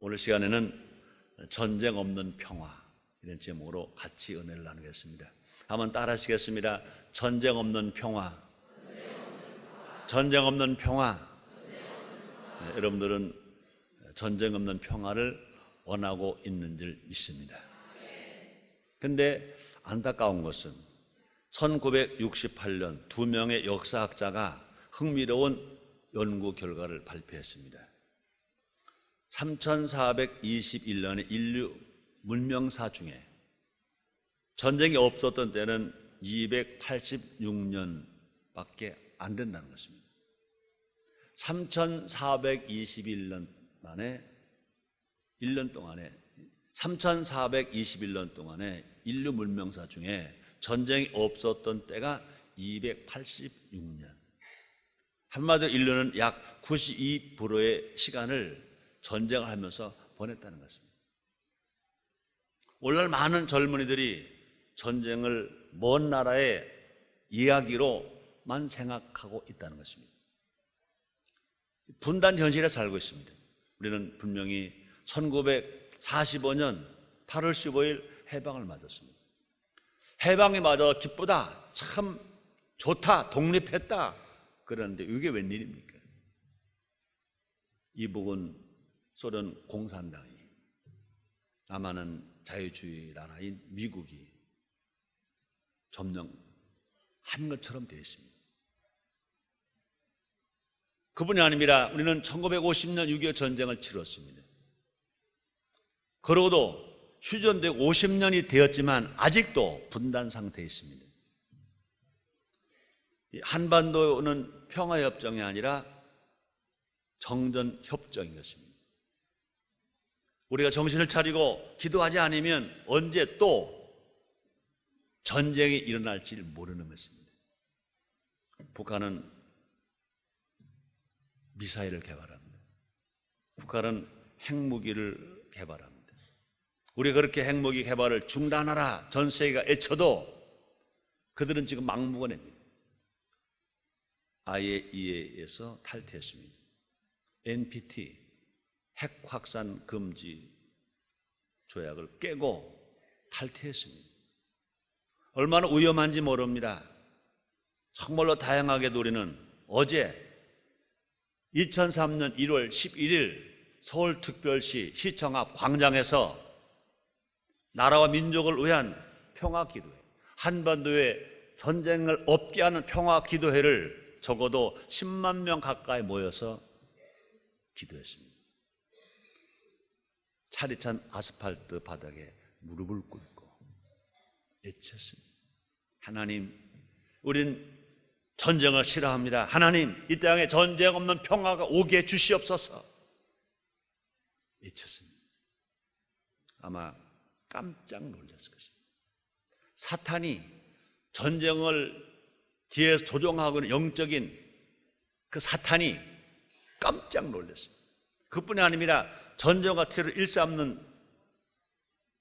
오늘 시간에는 전쟁 없는 평화, 이런 제목으로 같이 은혜를 나누겠습니다. 한번 따라 하시겠습니다. 전쟁 없는 평화. 전쟁 없는 평화. 네, 여러분들은 전쟁 없는 평화를 원하고 있는 줄 믿습니다. 그런데 안타까운 것은 1968년 두 명의 역사학자가 흥미로운 연구 결과를 발표했습니다. 3421년의 인류 문명사 중에 전쟁이 없었던 때는 286년밖에 안 된다는 것입니다. 3421년 만에 1년 동안에 3421년 동안에 인류 문명사 중에 전쟁이 없었던 때가 286년. 한마디로 인류는 약 92%의 시간을 전쟁을 하면서 보냈다는 것입니다. 오늘날 많은 젊은이들이 전쟁을 먼 나라의 이야기로만 생각하고 있다는 것입니다. 분단 현실에 살고 있습니다. 우리는 분명히 1945년 8월 15일 해방을 맞았습니다. 해방이 맞아 기쁘다, 참 좋다, 독립했다 그러는데 이게 웬일입니까? 이북은 소련 공산당이, 남한은 자유주의 나라인 미국이 점령한 것처럼 되어 있습니다. 그뿐이 아닙니다. 우리는 1950년 6.25 전쟁을 치렀습니다. 그러고도 휴전되고 50년이 되었지만 아직도 분단 상태에 있습니다. 한반도는 평화협정이 아니라 정전협정인 것입니다. 우리가 정신을 차리고 기도하지 않으면 언제 또 전쟁이 일어날지 모르는 것입니다. 북한은 미사일을 개발합니다. 북한은 핵무기를 개발합니다. 우리가 그렇게 핵무기 개발을 중단하라 전 세계가 애쳐도 그들은 지금 막무가내입니다. IAEA에서 탈퇴했습니다. NPT 핵 확산 금지 조약을 깨고 탈퇴했습니다. 얼마나 위험한지 모릅니다. 정말로 다양하게도 우리는 어제 2003년 1월 11일 서울특별시 시청 앞 광장에서 나라와 민족을 위한 평화기도회, 한반도에 전쟁을 없게 하는 평화기도회를 적어도 10만 명 가까이 모여서 기도했습니다. 차디찬 아스팔트 바닥에 무릎을 꿇고 외쳤습니다. 하나님, 우린 전쟁을 싫어합니다. 하나님, 이 땅에 전쟁 없는 평화가 오게 해 주시옵소서. 외쳤습니다. 아마 깜짝 놀랐을 것입니다. 사탄이 전쟁을 뒤에서 조종하고 있는 영적인 그 사탄이 깜짝 놀랐습니다. 그뿐이 아닙니다. 전쟁과 테러를 일삼는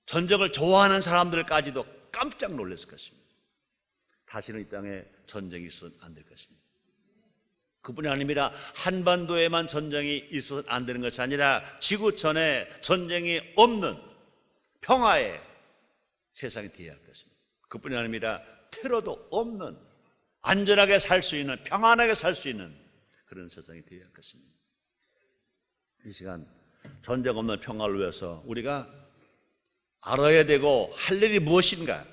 전쟁을 좋아하는 사람들까지도 깜짝 놀랐을 것입니다. 다시는 이 땅에 전쟁이 있어서는 안 될 것입니다. 그뿐이 아닙니다. 한반도에만 전쟁이 있어서는 안 되는 것이 아니라 지구촌에 전쟁이 없는 평화의 세상이 되어야 할 것입니다. 그뿐이 아닙니다. 테러도 없는 안전하게 살 수 있는, 평안하게 살 수 있는 그런 세상이 되어야 할 것입니다. 이 시간 전쟁 없는 평화를 위해서 우리가 알아야 되고 할 일이 무엇인가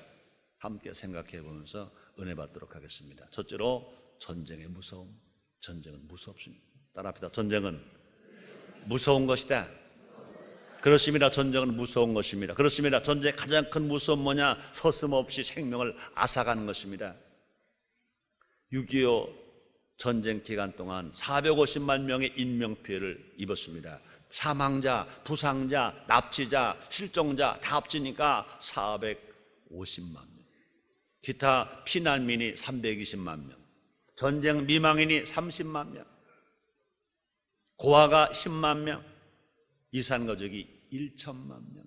함께 생각해 보면서 은혜 받도록 하겠습니다. 첫째로 전쟁의 무서움. 전쟁은 무섭습니다. 따라합시다. 전쟁은 무서운 것이다. 그렇습니다. 전쟁은 무서운 것입니다. 그렇습니다. 전쟁의 가장 큰 무서움 뭐냐? 서슴없이 생명을 앗아가는 것입니다. 6.25 전쟁 기간 동안 450만 명의 인명피해를 입었습니다. 사망자, 부상자, 납치자, 실종자 다 합치니까 450만 명. 기타 피난민이 320만 명. 전쟁 미망인이 30만 명. 고아가 10만 명. 이산가족이 1천만 명.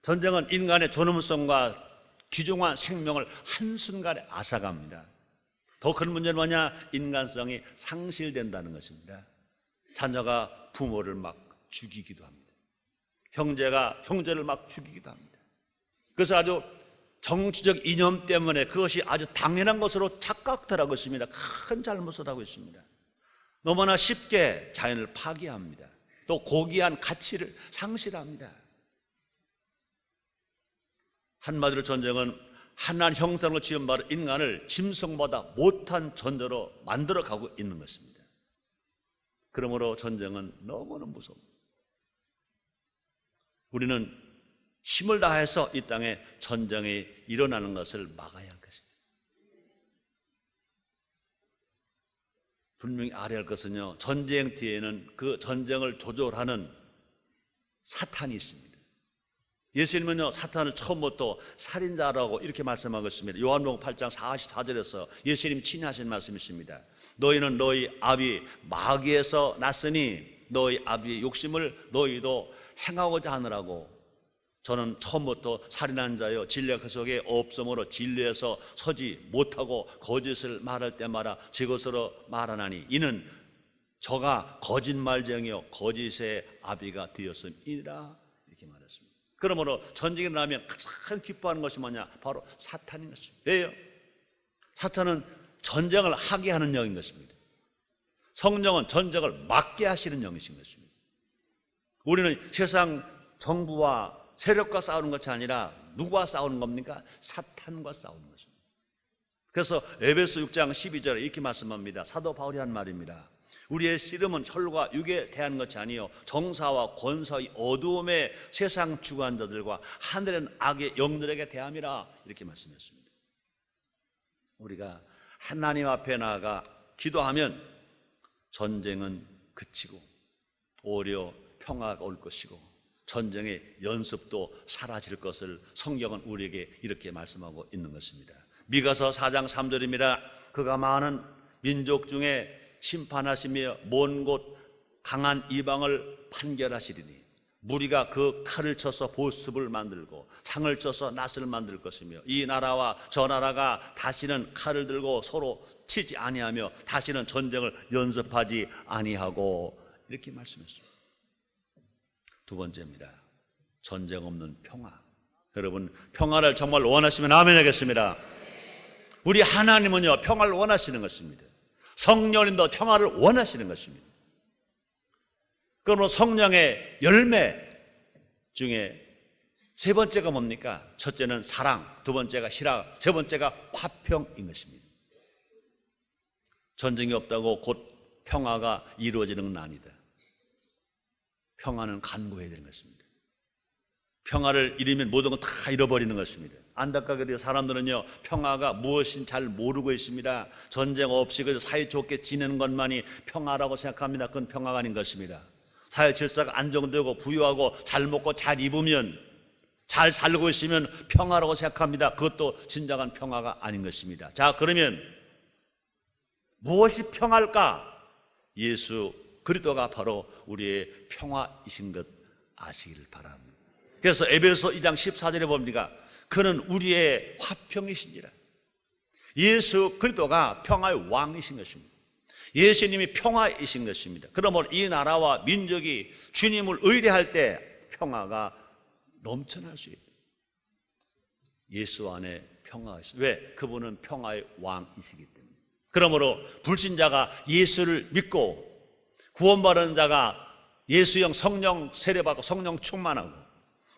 전쟁은 인간의 존엄성과 귀중한 생명을 한순간에 앗아갑니다. 더 큰 문제는 뭐냐? 인간성이 상실된다는 것입니다. 자녀가 부모를 막 죽이기도 합니다. 형제가 형제를 막 죽이기도 합니다. 그래서 아주 정치적 이념 때문에 그것이 아주 당연한 것으로 착각하고 있습니다. 큰 잘못을 하고 있습니다. 너무나 쉽게 자연을 파괴합니다. 또 고귀한 가치를 상실합니다. 한마디로 전쟁은 하나님 형상으로 지음받은 인간을 짐승보다 못한 존재로 만들어가고 있는 것입니다. 그러므로 전쟁은 너무나 무섭습니다. 우리는 힘을 다해서 이 땅에 전쟁이 일어나는 것을 막아야 할 것입니다. 분명히 알아야 할 것은요, 전쟁 뒤에는 그 전쟁을 조절하는 사탄이 있습니다. 예수님은요, 사탄을 처음부터 살인자라고 이렇게 말씀하고 있습니다. 요한복음 8장 44절에서 예수님 친히 하신 말씀이 있습니다. 너희는 너희 아비 마귀에서 났으니 너희 아비의 욕심을 너희도 행하고자 하느라고. 저는 처음부터 살인한 자여 진리가 그 속에 없으므로 진리에서 서지 못하고 거짓을 말할 때마다 제 것으로 말하나니 이는 저가 거짓말쟁이요 거짓의 아비가 되었음이라. 이렇게 말했습니다. 그러므로 전쟁이 일어나면 가장 기뻐하는 것이 뭐냐? 바로 사탄인 것입니다. 왜요? 사탄은 전쟁을 하게 하는 영인 것입니다. 성령은 전쟁을 막게 하시는 영이신 것입니다. 우리는 세상 정부와 세력과 싸우는 것이 아니라 누구와 싸우는 겁니까? 사탄과 싸우는 것입니다. 그래서 에베소 6장 12절에 이렇게 말씀합니다. 사도 바울이 한 말입니다. 우리의 씨름은 혈과 육에 대한 것이 아니요 정사와 권사의 어두움의 세상 주관자들과 하늘의 악의 영들에게 대함이라. 이렇게 말씀했습니다. 우리가 하나님 앞에 나아가 기도하면 전쟁은 그치고 오히려 평화가 올 것이고 전쟁의 연습도 사라질 것을 성경은 우리에게 이렇게 말씀하고 있는 것입니다. 미가서 4장 3절입니다. 그가 많은 민족 중에 심판하시며 먼 곳 강한 이방을 판결하시리니 무리가 그 칼을 쳐서 보습을 만들고 창을 쳐서 낫을 만들 것이며 이 나라와 저 나라가 다시는 칼을 들고 서로 치지 아니하며 다시는 전쟁을 연습하지 아니하고. 이렇게 말씀했습니다. 두 번째입니다. 전쟁 없는 평화. 여러분 평화를 정말 원하시면 아멘 하겠습니다. 우리 하나님은요 평화를 원하시는 것입니다. 성령님도 평화를 원하시는 것입니다. 그러므로 성령의 열매 중에 세 번째가 뭡니까? 첫째는 사랑, 두 번째가 희락, 세 번째가 화평인 것입니다. 전쟁이 없다고 곧 평화가 이루어지는 건 아니다. 평화는 간구해야 되는 것입니다. 평화를 잃으면 모든 건 다 잃어버리는 것입니다. 안타깝게도 사람들은요 평화가 무엇인지 잘 모르고 있습니다. 전쟁 없이 그저 사이좋게 지내는 것만이 평화라고 생각합니다. 그건 평화가 아닌 것입니다. 사회 질서가 안정되고 부유하고 잘 먹고 잘 입으면 잘 살고 있으면 평화라고 생각합니다. 그것도 진정한 평화가 아닌 것입니다. 자, 그러면 무엇이 평화일까? 예수 그리스도가 바로 우리의 평화이신 것 아시기를 바랍니다. 그래서 에베소 2장 14절에 봅니까? 그는 우리의 화평이신지라. 예수 그리스도가 평화의 왕이신 것입니다. 예수님이 평화이신 것입니다. 그러므로 이 나라와 민족이 주님을 의뢰할 때 평화가 넘쳐날 수 있다. 예수 안에 평화가 있습니다. 왜? 그분은 평화의 왕이시기 때문에. 그러므로 불신자가 예수를 믿고 구원받은 자가 예수형 성령 세례받고 성령 충만하고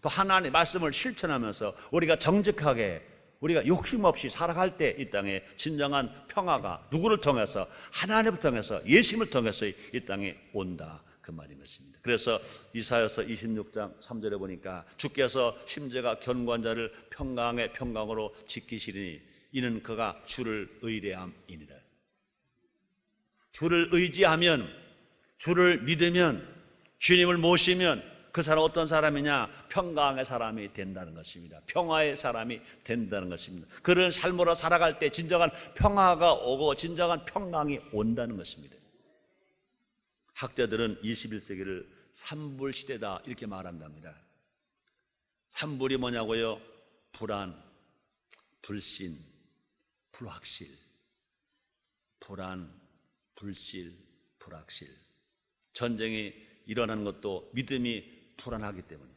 또 하나님의 말씀을 실천하면서 우리가 정직하게 우리가 욕심 없이 살아갈 때 이 땅에 진정한 평화가 누구를 통해서? 하나님을 통해서 예수님을 통해서 이 땅에 온다 그 말인 것입니다. 그래서 이사야서 26장 3절에 보니까 주께서 심재가 견고한 자를 평강의 평강으로 지키시리니 이는 그가 주를 의뢰함이니라. 주를 의지하면 주를 믿으면 주님을 모시면 그 사람 어떤 사람이냐? 평강의 사람이 된다는 것입니다. 평화의 사람이 된다는 것입니다. 그런 삶으로 살아갈 때 진정한 평화가 오고 진정한 평강이 온다는 것입니다. 학자들은 21세기를 삼불 시대다 이렇게 말한답니다. 삼불이 뭐냐고요? 불안, 불신, 불확실. 불안, 불실, 불확실. 전쟁이 일어나는 것도 믿음이 불안하기 때문에,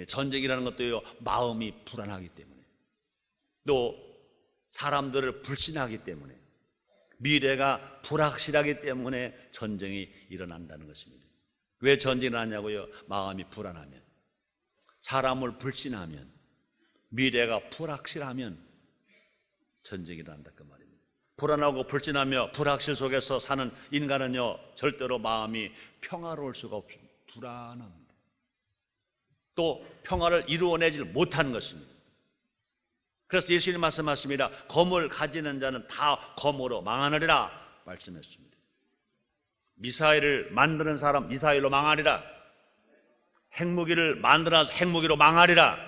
전쟁이라는 것도요, 마음이 불안하기 때문에, 또 사람들을 불신하기 때문에, 미래가 불확실하기 때문에 전쟁이 일어난다는 것입니다. 왜 전쟁이 일어나냐고요? 마음이 불안하면, 사람을 불신하면, 미래가 불확실하면 전쟁이 일어난다 그 말입니다. 불안하고 불신하며 불확실 속에서 사는 인간은요, 절대로 마음이 평화로울 수가 없습니다. 불안합니다. 또 평화를 이루어내지 못하는 것입니다. 그래서 예수님 말씀하십니다. 검을 가지는 자는 다 검으로 망하느니라 말씀했습니다. 미사일을 만드는 사람 미사일로 망하리라. 핵무기를 만들어서 핵무기로 망하리라.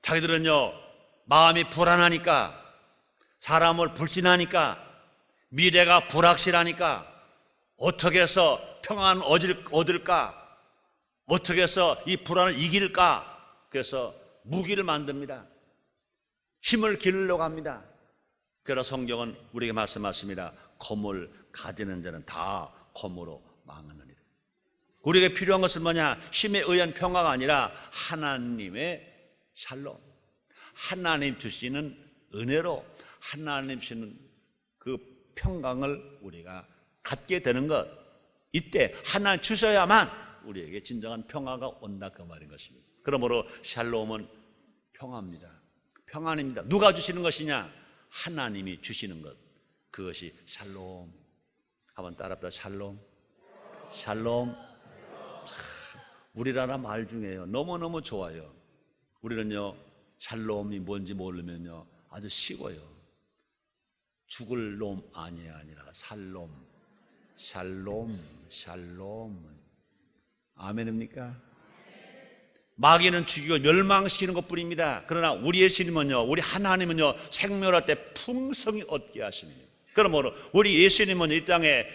자기들은요, 마음이 불안하니까, 사람을 불신하니까, 미래가 불확실하니까 어떻게 해서 평안을 얻을까? 어떻게 해서 이 불안을 이길까? 그래서 무기를 만듭니다. 힘을 기르려고 합니다. 그래서 성경은 우리에게 말씀하십니다. 검을 가지는 자는 다 검으로 망하느니라. 우리에게 필요한 것은 뭐냐? 힘에 의한 평화가 아니라 하나님의 샬롬, 하나님 주시는 은혜로 하나님 주시는 그 평강을 우리가 갖게 되는 것, 이때 하나님 주셔야만 우리에게 진정한 평화가 온다 그 말인 것입니다. 그러므로 샬롬은 평화입니다. 평안입니다. 누가 주시는 것이냐? 하나님이 주시는 것, 그것이 샬롬. 한번 따라합시다. 샬롬, 샬롬. 참, 우리나라 말 중에요, 너무너무 좋아요. 우리는요, 샬롬이 뭔지 모르면요, 아주 쉬워요. 죽을 놈 아니야, 아니라 살롬, 샬롬, 샬롬. 아멘입니까? 마귀는 죽이고 멸망시키는 것뿐입니다. 그러나 우리의 신님은요, 우리 하나님은요, 생명할 때 풍성히 얻게 하십니다. 그러므로 우리 예수님은 이 땅에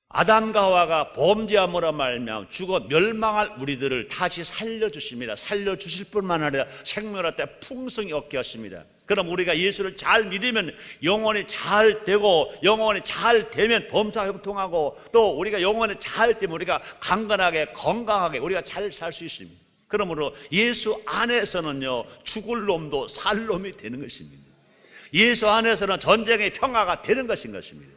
아담과 하와가 범죄함으로 말미암아 죽어 멸망할 우리들을 다시 살려주십니다. 살려주실 뿐만 아니라 생명할 때 풍성히 얻게 하십니다. 그럼 우리가 예수를 잘 믿으면 영혼이 잘 되고, 영혼이 잘 되면 범사 형통하고, 또 우리가 영혼이 잘 되면 우리가 강건하게 건강하게 우리가 잘 살 수 있습니다. 그러므로 예수 안에서는요, 죽을 놈도 살 놈이 되는 것입니다. 예수 안에서는 전쟁의 평화가 되는 것인 것입니다.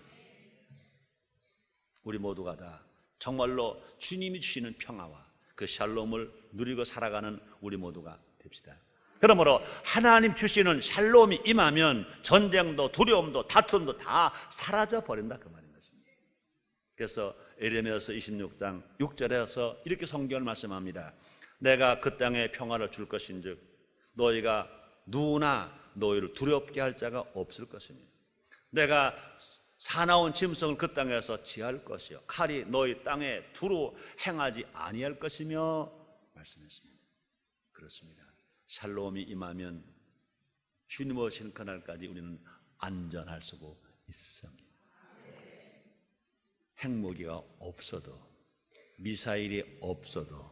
우리 모두가 다 정말로 주님이 주시는 평화와 그 샬롬을 누리고 살아가는 우리 모두가 됩시다. 그러므로 하나님 주시는 샬롬이 임하면 전쟁도 두려움도 다툼도 다 사라져 버린다 그 말인 것입니다. 그래서 에레미야서 26장 6절에서 이렇게 성경을 말씀합니다. 내가 그 땅에 평화를 줄 것인즉 너희가 누구나 너희를 두렵게 할 자가 없을 것입니다. 내가 사나운 짐승을 그 땅에서 지할 것이요 칼이 너희 땅에 두루 행하지 아니할 것이며 말씀했습니다. 그렇습니다. 샬롬이 임하면 주님 오시는 그날까지 우리는 안전할 수가 있습니다. 핵무기가 없어도, 미사일이 없어도,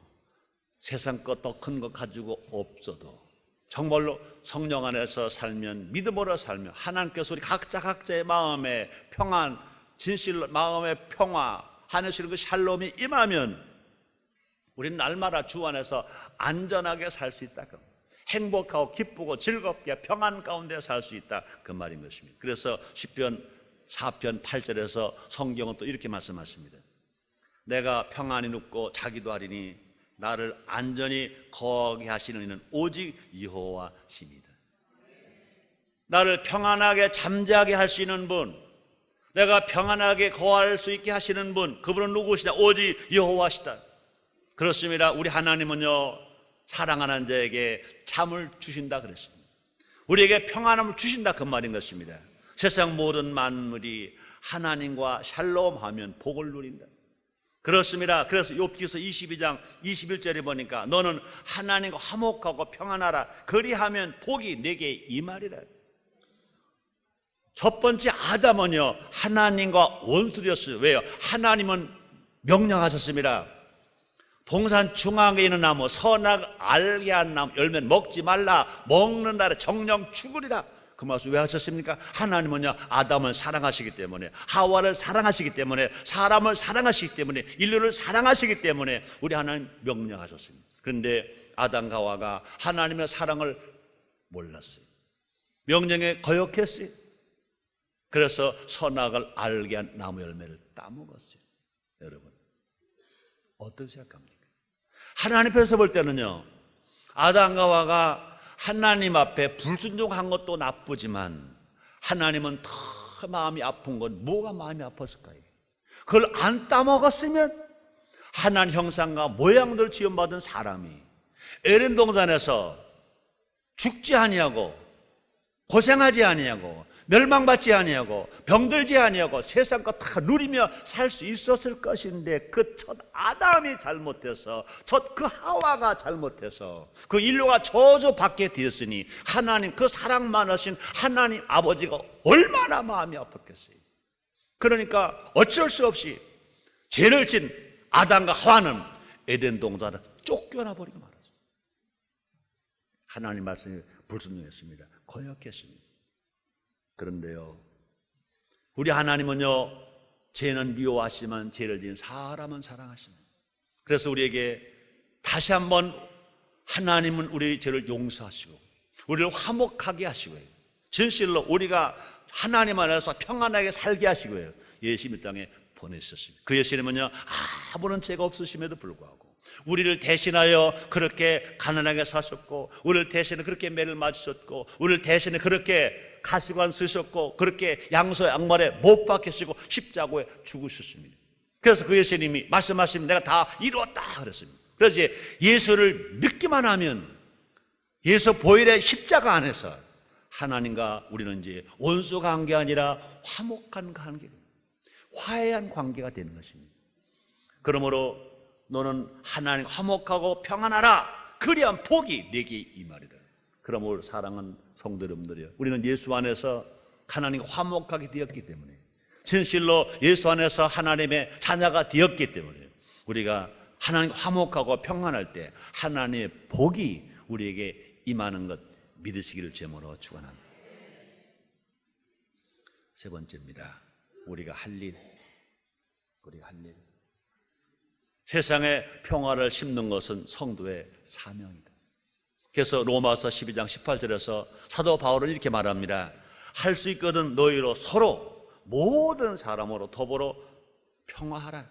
세상 것 더 큰 거 가지고 없어도, 정말로 성령 안에서 살면, 믿음으로 살면 하나님께서 우리 각자의 마음에 평안, 진실 마음의 평화, 하늘실 그 샬롬이 임하면 우리는 날마다 주 안에서 안전하게 살 수 있다. 행복하고 기쁘고 즐겁게 평안 가운데 살 수 있다 그 말인 것입니다. 그래서 시편 4편 8절에서 성경은 또 이렇게 말씀하십니다. 내가 평안히 눕고 자기도 하리니 나를 안전히 거하게 하시는 이는 오직 여호와십니다. 나를 평안하게 잠자게 할 수 있는 분, 내가 평안하게 거할 수 있게 하시는 분, 그분은 누구시냐? 오직 여호와시다. 그렇습니다. 우리 하나님은요, 사랑하는 자에게 잠을 주신다 그랬습니다. 우리에게 평안함을 주신다 그 말인 것입니다. 세상 모든 만물이 하나님과 샬롬하면 복을 누린다. 그렇습니다. 그래서 욥기서 22장 21절에 보니까 너는 하나님과 화목하고 평안하라. 그리하면 복이 내게 임하리라. 첫 번째 아담은요, 하나님과 원수되었어요. 왜요? 하나님은 명령하셨습니다. 동산 중앙에 있는 나무, 선악 알게 한 나무 열매는 먹지 말라. 먹는 날에 정령 죽으리라. 그 말씀 왜 하셨습니까? 하나님은요, 아담을 사랑하시기 때문에, 하와를 사랑하시기 때문에, 사람을 사랑하시기 때문에, 인류를 사랑하시기 때문에 우리 하나님 명령하셨습니다. 그런데 아담과 하와가 하나님의 사랑을 몰랐어요. 명령에 거역했어요. 그래서 선악을 알게 한 나무 열매를 따먹었어요. 여러분, 어떻게 생각합니까? 하나님 앞에서 볼 때는요, 아담과 하와가 하나님 앞에 불순종한 것도 나쁘지만 하나님은 더 마음이 아픈 건 뭐가 마음이 아팠을까요? 그걸 안 따먹었으면 하나님 형상과 모양대로 지음받은 사람이 에덴 동산에서 죽지 아니하고 고생하지 아니하고 멸망받지 아니하고 병들지 아니하고 세상 것 다 누리며 살 수 있었을 것인데 그 첫 아담이 잘못해서 첫 그 하와가 잘못해서 그 인류가 저주받게 되었으니 하나님 그 사랑 많으신 하나님 아버지가 얼마나 마음이 아팠겠어요. 그러니까 어쩔 수 없이 죄를 진 아담과 하와는 에덴 동산에 쫓겨나 버리고 말았어요. 하나님 말씀이 불순종했습니다. 거역했습니다. 그런데요, 우리 하나님은요, 죄는 미워하시지만 죄를 지은 사람은 사랑하십니다. 그래서 우리에게 다시 한번 하나님은 우리의 죄를 용서하시고 우리를 화목하게 하시고요, 진실로 우리가 하나님 안에서 평안하게 살게 하시고요, 예수님 이 땅에 보내셨습니다. 그 예수님은요, 아무런 죄가 없으심에도 불구하고 우리를 대신하여 그렇게 가난하게 사셨고, 우리를 대신해 그렇게 매를 맞으셨고, 우리를 대신해 그렇게 가시관 쓰셨고, 그렇게 양소 양말에 못 박히시고 십자가에 죽으셨습니다. 그래서 그 예수님이 말씀하시면 내가 다 이루었다 그랬습니다. 그래서 이제 예수를 믿기만 하면 예수 보혈의 십자가 안에서 하나님과 우리는 이제 원수 관계가 아니라 화목한 관계, 화해한 관계가 되는 것입니다. 그러므로 너는 하나님 화목하고 평안하라, 그리한 복이 내게 임하리라. 그러므로 사랑하는 성도 여러분들이요, 우리는 예수 안에서 하나님과 화목하게 되었기 때문에, 진실로 예수 안에서 하나님의 자녀가 되었기 때문에 우리가 하나님과 화목하고 평안할 때 하나님의 복이 우리에게 임하는 것 믿으시기를 제모로 축원합니다. 세 번째입니다. 우리가 할 일. 세상에 평화를 심는 것은 성도의 사명이다. 그래서 로마서 12장 18절에서 사도 바울은 이렇게 말합니다. 할 수 있거든 너희로 서로 모든 사람으로 더불어 평화하라.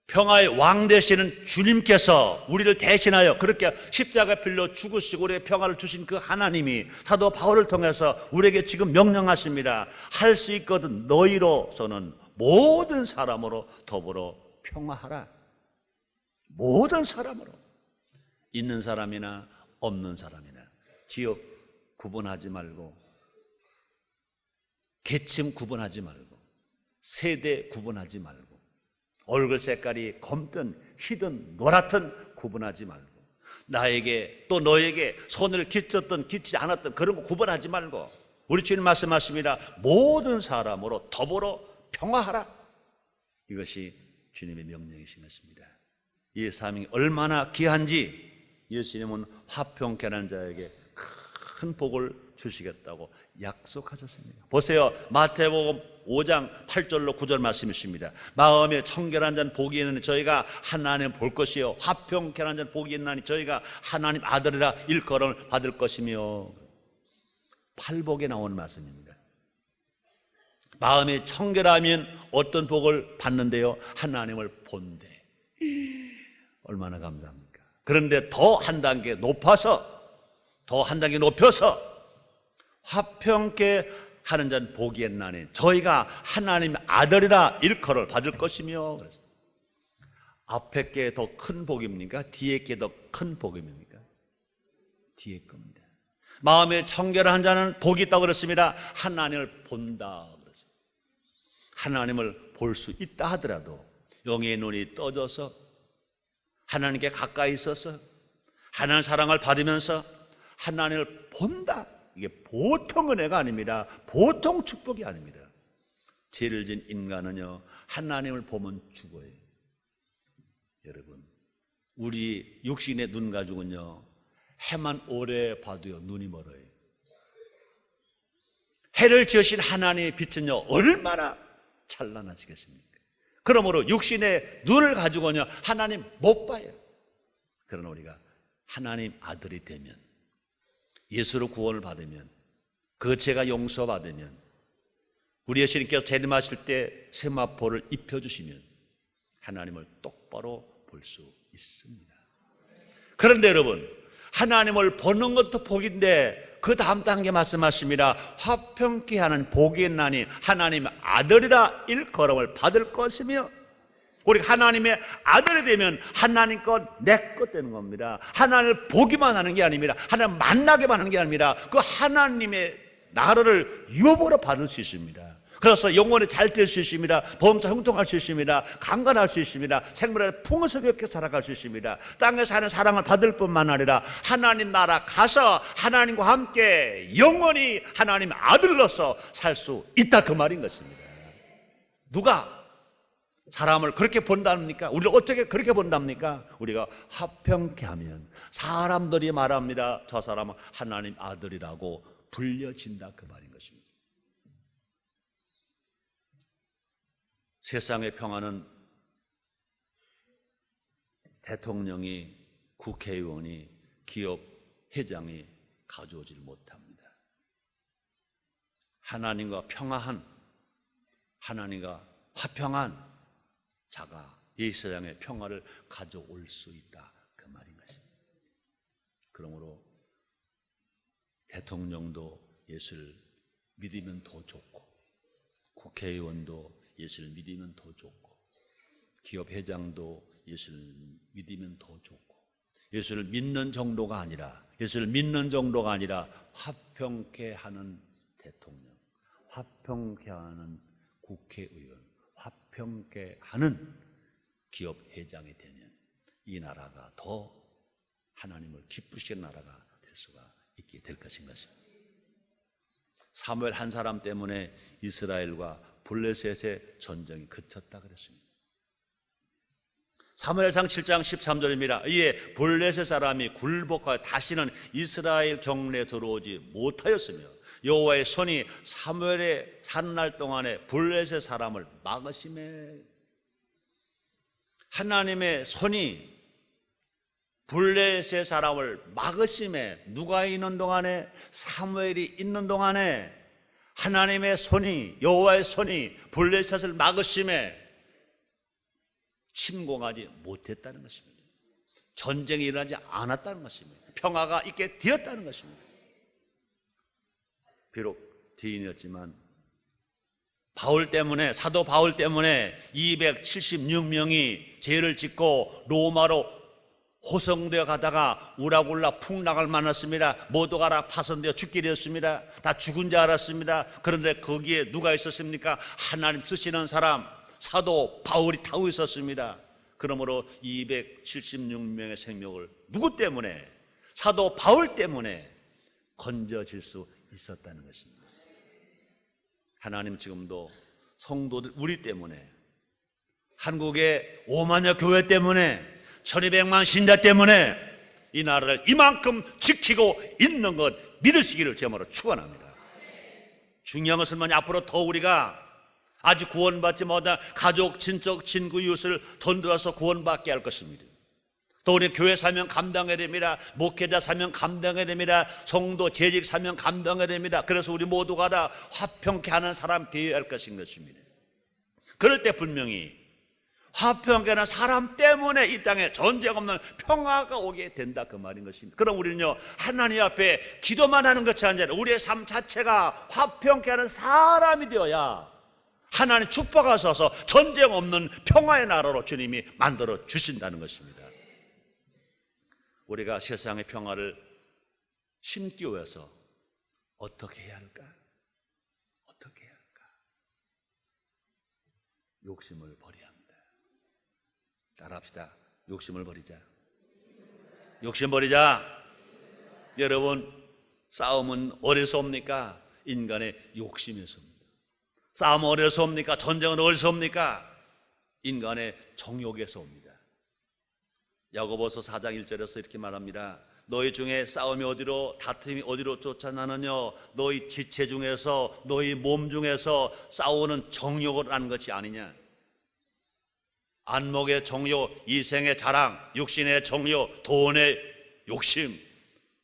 평화의 왕 되시는 주님께서 우리를 대신하여 그렇게 십자가에 빌려 죽으시고 우리에게 평화를 주신 그 하나님이 사도 바울을 통해서 우리에게 지금 명령하십니다. 할 수 있거든 너희로서는 모든 사람으로 더불어 평화하라. 모든 사람으로, 있는 사람이나 없는 사람이나, 지역 구분하지 말고, 계층 구분하지 말고, 세대 구분하지 말고, 얼굴 색깔이 검든 희든 노랗든 구분하지 말고, 나에게 또 너에게 손을 끼쳤든 끼치지 않았든 그런 거 구분하지 말고, 우리 주님 말씀하십니다. 모든 사람으로 더불어 평화하라. 이것이 주님의 명령이신 것입니다. 이 사명이 얼마나 귀한지 예수님은 화평케 하는 자에게 큰 복을 주시겠다고 약속하셨습니다. 보세요. 마태복음 5장 8절로 9절 말씀이십니다. 마음에 청결한 자는 복이 있느니 저희가 하나님 볼 것이요, 화평케 하는 자는 복이 있나니 저희가 하나님 아들이라 일컬음을 받을 것이며. 팔복에 나오는 말씀입니다. 마음이 청결하면 어떤 복을 받는데요? 하나님을 본대. 얼마나 감사합니까? 그런데 더 한 단계 높아서, 더 한 단계 높여서 화평케 하는 자는 복이 있나니 저희가 하나님의 아들이라 일컬을 받을 것이며. 그래서 앞에 게 더 큰 복입니까? 뒤에 게 더 큰 복입니까? 뒤에 겁니다. 마음에 청결한 자는 복이 있다고 그랬습니다. 하나님을 본다 그랬습니다. 하나님을 볼 수 있다 하더라도 영의 눈이 떠져서 하나님께 가까이 있어서 하나님의 사랑을 받으면서 하나님을 본다. 이게 보통 은혜가 아닙니다. 보통 축복이 아닙니다. 죄를 진 인간은요, 하나님을 보면 죽어요. 여러분, 우리 육신의 눈 가지고는요, 해만 오래 봐도요 눈이 멀어요. 해를 지으신 하나님의 빛은요 얼마나 찬란하시겠습니까? 그러므로 육신의 눈을 가지고는 하나님 못 봐요. 그러나 우리가 하나님 아들이 되면, 예수로 구원을 받으면, 그 죄가 용서받으면, 우리 예수님께서 재림하실 때 세마포를 입혀주시면 하나님을 똑바로 볼 수 있습니다. 그런데 여러분, 하나님을 보는 것도 복인데 그 다음 단계 말씀하십니다. 화평케 하는 복이 있나니 하나님의 아들이라 일컬음을 받을 것이며, 우리가 하나님의 아들이 되면 하나님 것, 내 것 되는 겁니다. 하나님을 보기만 하는 게 아닙니다. 하나님을 만나게만 하는 게 아닙니다. 그 하나님의 나라를 유업으로 받을 수 있습니다. 그래서 영혼이 잘 될 수 있습니다. 범사 형통할 수 있습니다. 강건할 수 있습니다. 생물에 풍성하게 살아갈 수 있습니다. 땅에서 하는 사랑을 받을 뿐만 아니라 하나님 나라 가서 하나님과 함께 영원히 하나님의 아들로서 살 수 있다, 그 말인 것입니다. 누가 사람을 그렇게 본답니까? 우리를 어떻게 그렇게 본답니까? 우리가 화평케 하면 사람들이 말합니다. 저 사람은 하나님 아들이라고 불려진다, 그 말인 것입니다. 세상의 평화는 대통령이, 국회의원이, 기업 회장이 가져오질 못합니다. 하나님과 평화한, 하나님과 화평한 자가 이 세상의 평화를 가져올 수 있다, 그 말인 것입니다. 그러므로 대통령도 예수를 믿으면 더 좋고, 국회의원도 예수를 믿으면 더 좋고, 기업 회장도 예수를 믿으면 더 좋고, 예수를 믿는 정도가 아니라, 예수를 믿는 정도가 아니라 화평케 하는 대통령, 화평케 하는 국회의원, 화평케 하는 기업 회장이 되면 이 나라가 더 하나님을 기쁘시는 나라가 될 수가 있게 될 것인 것입니다. 사무엘 한 사람 때문에 이스라엘과 블레셋의 전쟁이 그쳤다 그랬습니다. 사무엘상 7장 13절입니다. 이에 블레셋 사람이 굴복하여 다시는 이스라엘 경내에 들어오지 못하였으며 여호와의 손이 사무엘의 사는 날 동안에 블레셋 사람을 막으시매. 하나님의 손이 블레셋 사람을 막으심에, 누가 있는 동안에, 사무엘이 있는 동안에 하나님의 손이, 여호와의 손이 블레셋을 막으심에 침공하지 못했다는 것입니다. 전쟁이 일어나지 않았다는 것입니다. 평화가 있게 되었다는 것입니다. 비록 죄인이었지만 바울 때문에, 사도 바울 때문에 276명이 죄를 짓고 로마로 호송되어 가다가 우라굴라 풍랑을 만났습니다. 모두 가라 파손되어 죽게 되었습니다. 다 죽은 줄 알았습니다. 그런데 거기에 누가 있었습니까? 하나님 쓰시는 사람, 사도 바울이 타고 있었습니다. 그러므로 276명의 생명을 누구 때문에? 사도 바울 때문에 건져질 수 있었다는 것입니다. 하나님 지금도 성도들, 우리 때문에, 한국의 5만여 교회 때문에, 1200만 신자 때문에 이 나라를 이만큼 지키고 있는 것 믿으시기를 제모로 축원합니다. 중요한 것은 뭐냐? 앞으로 더 우리가 아직 구원받지 못한 가족, 친척, 친구, 이웃을 전도해서 구원받게 할 것입니다. 또 우리 교회 사명 감당해야 됩니다. 목회자 사명 감당해야 됩니다. 성도 재직 사명 감당해야 됩니다. 그래서 우리 모두가 다 화평케 하는 사람 되어야 할 것인 것입니다. 그럴 때 분명히 화평케 하는 사람 때문에 이 땅에 전쟁 없는 평화가 오게 된다, 그 말인 것입니다. 그럼 우리는요, 하나님 앞에 기도만 하는 것이 아니라 우리의 삶 자체가 화평케 하는 사람이 되어야 하나님 축복하셔서 전쟁 없는 평화의 나라로 주님이 만들어 주신다는 것입니다. 우리가 세상의 평화를 심기 위해서 어떻게 해야 할까? 어떻게 해야 할까? 욕심을 버려야 합니다. 따라합시다. 욕심을 버리자. 욕심 버리자. 여러분, 싸움은 어디서 옵니까? 인간의 욕심에서 옵니다. 싸움은 어디서 옵니까? 전쟁은 어디서 옵니까? 인간의 정욕에서 옵니다. 야고보서 4장 1절에서 이렇게 말합니다. 너희 중에 싸움이 어디로, 다툼이 어디로 쫓아나느냐? 너희 지체 중에서, 너희 몸 중에서 싸우는 정욕을 하는 것이 아니냐? 안목의 정욕, 이생의 자랑, 육신의 정욕, 돈의 욕심,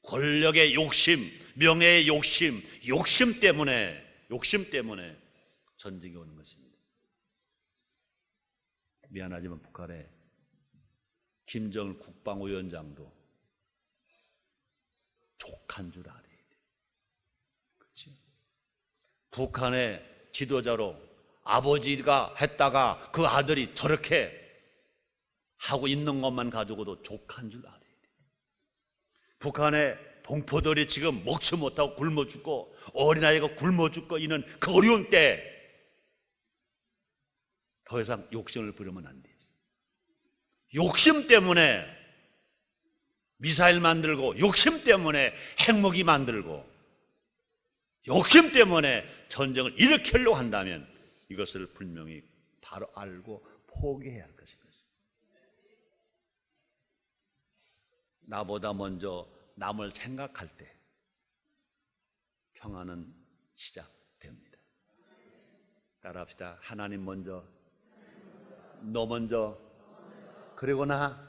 권력의 욕심, 명예의 욕심, 욕심 때문에 전쟁이 오는 것입니다. 미안하지만 북한의 김정일 국방위원장도 족한 줄 알아야 돼. 그렇지? 북한의 지도자로 아버지가 했다가 그 아들이 저렇게 하고 있는 것만 가지고도 족한 줄 알아야 돼. 북한의 동포들이 지금 먹지 못하고 굶어 죽고 어린아이가 굶어 죽고 있는 그 어려운 때 더 이상 욕심을 부리면 안 돼. 욕심 때문에 미사일 만들고, 욕심 때문에 핵무기 만들고, 욕심 때문에 전쟁을 일으키려고 한다면 이것을 분명히 바로 알고 포기해야 할 것인 것입니다. 나보다 먼저 남을 생각할 때 평화는 시작됩니다. 따라합시다. 하나님 먼저, 너 먼저, 그리고 나.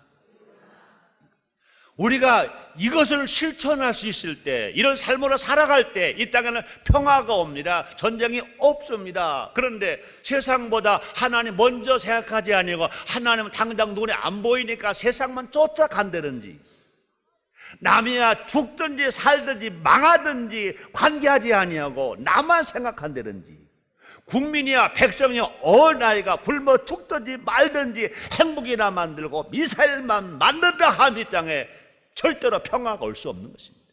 우리가 이것을 실천할 수 있을 때, 이런 삶으로 살아갈 때 이 땅에는 평화가 옵니다. 전쟁이 없습니다. 그런데 세상보다 하나님 먼저 생각하지 아니고 하나님은 당장 눈에 안 보이니까 세상만 쫓아간다든지, 남이야 죽든지 살든지 망하든지 관계하지 아니하고 나만 생각한다든지, 국민이야 백성이야 어린아이가 굶어 죽든지 말든지 핵무기나 만들고 미사일만 만든다 하면 이 땅에 절대로 평화가 올 수 없는 것입니다.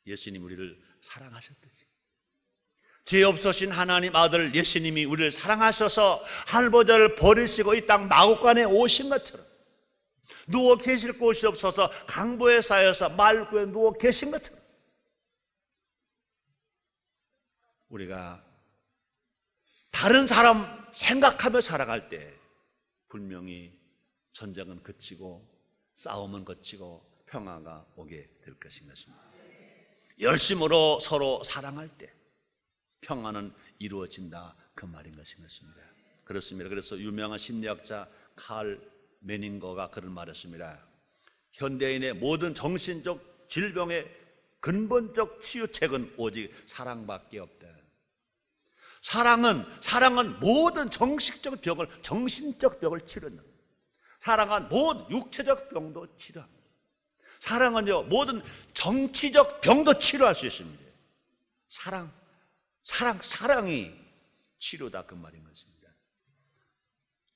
예수님 우리를 사랑하셨듯이, 죄 없으신 하나님 아들 예수님이 우리를 사랑하셔서 할보자를 버리시고 이 땅 마구간에 오신 것처럼, 누워 계실 곳이 없어서 강보에 쌓여서 말구에 누워 계신 것처럼, 우리가 다른 사람 생각하며 살아갈 때 분명히 전쟁은 그치고 싸움은 그치고 평화가 오게 될 것인 것입니다. 열심으로 서로 사랑할 때 평화는 이루어진다, 그 말인 것인 것입니다. 그렇습니다. 그래서 유명한 심리학자 칼 메닝거가 그런 말을 했습니다. 현대인의 모든 정신적 질병의 근본적 치유책은 오직 사랑밖에 없다. 사랑은 모든 정신적 병을 치료합니다. 사랑은 모든 육체적 병도 치료합니다. 사랑은요, 모든 정치적 병도 치료할 수 있습니다. 사랑이 치료다, 그 말인 것입니다.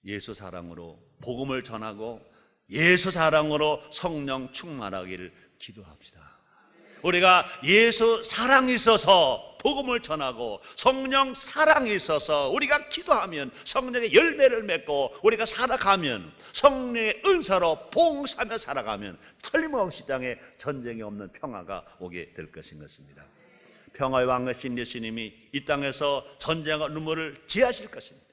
예수 사랑으로 복음을 전하고 예수 사랑으로 성령 충만하기를 기도합시다. 우리가 예수 사랑이 있어서 복음을 전하고 성령 사랑이 있어서 우리가 기도하면 성령의 열매를 맺고 우리가 살아가면, 성령의 은사로 봉사하며 살아가면 틀림없이 땅에 전쟁이 없는 평화가 오게 될 것인 것입니다. 평화의 왕이신 예수님이 이 땅에서 전쟁과 눈물을 지하실 것입니다.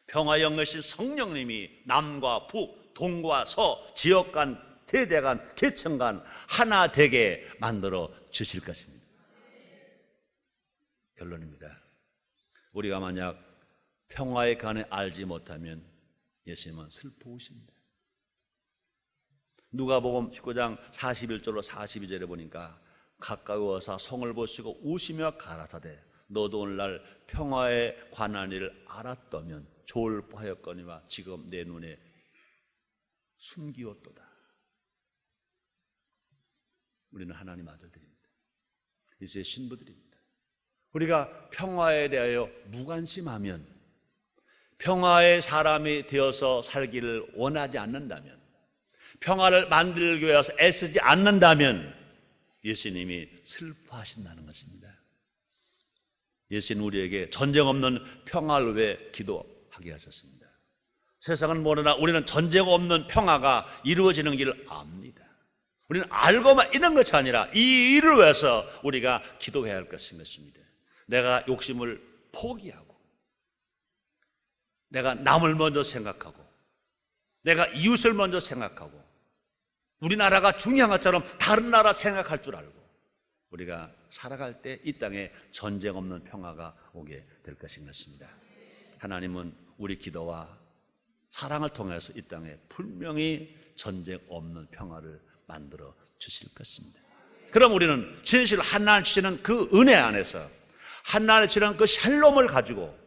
평화의 영이신 성령님이 남과 북, 동과 서, 지역 간, 세대 간, 계층 간 하나 되게 만들어 주실 것입니다. 결론입니다. 우리가 만약 평화의 간을 알지 못하면 예수님은 슬퍼우십니다. 누가복음 19장 41절로 42절에 보니까 가까워서 성을 보시고 우시며 가라사대 너도 오늘날 평화에 관한 일을 알았다면 좋을 뻔하였거니와 지금 내 눈에 숨기었도다. 우리는 하나님 아들들입니다. 이제 신부들입니다. 우리가 평화에 대하여 무관심하면, 평화의 사람이 되어서 살기를 원하지 않는다면, 평화를 만들기 위해서 애쓰지 않는다면 예수님이 슬퍼하신다는 것입니다. 예수님 우리에게 전쟁 없는 평화를 위해 기도하게 하셨습니다. 세상은 모르나 우리는 전쟁 없는 평화가 이루어지는 길을 압니다. 우리는 알고만 있는 것이 아니라 이 일을 위해서 우리가 기도해야 할 것인 것입니다. 내가 욕심을 포기하고, 내가 남을 먼저 생각하고, 내가 이웃을 먼저 생각하고 우리나라가 중요한 것처럼 다른 나라 생각할 줄 알고 우리가 살아갈 때 이 땅에 전쟁 없는 평화가 오게 될 것인 것입니다. 하나님은 우리 기도와 사랑을 통해서 이 땅에 분명히 전쟁 없는 평화를 만들어 주실 것입니다. 그럼 우리는 진실 하나님 주시는 그 은혜 안에서 하나님 주시는 그 샬롬을 가지고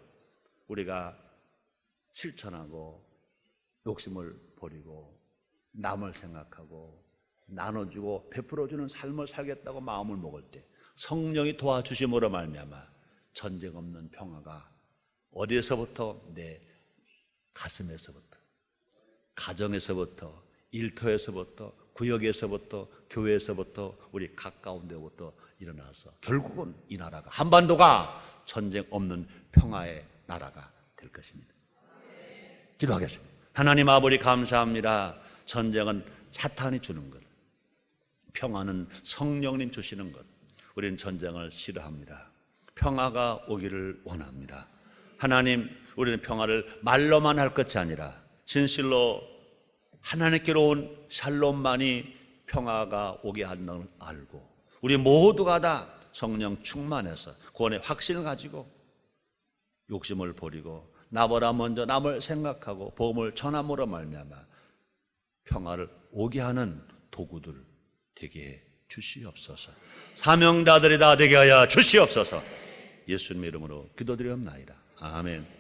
우리가 실천하고 욕심을 버리고 남을 생각하고 나눠주고 베풀어주는 삶을 살겠다고 마음을 먹을 때 성령이 도와주심으로 말미암아 전쟁 없는 평화가 어디에서부터? 내 가슴에서부터, 가정에서부터, 일터에서부터, 구역에서부터, 교회에서부터, 우리 가까운 데부터 일어나서 결국은 이 나라가, 한반도가 전쟁 없는 평화의 나라가 될 것입니다. 기도하겠습니다. 하나님 아버지 감사합니다. 전쟁은 사탄이 주는 것, 평화는 성령님 주시는 것. 우리는 전쟁을 싫어합니다. 평화가 오기를 원합니다. 하나님, 우리는 평화를 말로만 할 것이 아니라 진실로 하나님께로 온 샬롬만이 평화가 오게 하는 걸 알고 우리 모두가 다 성령 충만해서 구원의 확신을 가지고 욕심을 버리고 나보다 먼저 남을 생각하고 복음을 전함으로 말미암아 평화를 오게 하는 도구들 되게 해 주시옵소서. 사명자들이 다 되게 하여 주시옵소서. 예수님 이름으로 기도드리옵나이다. 아멘.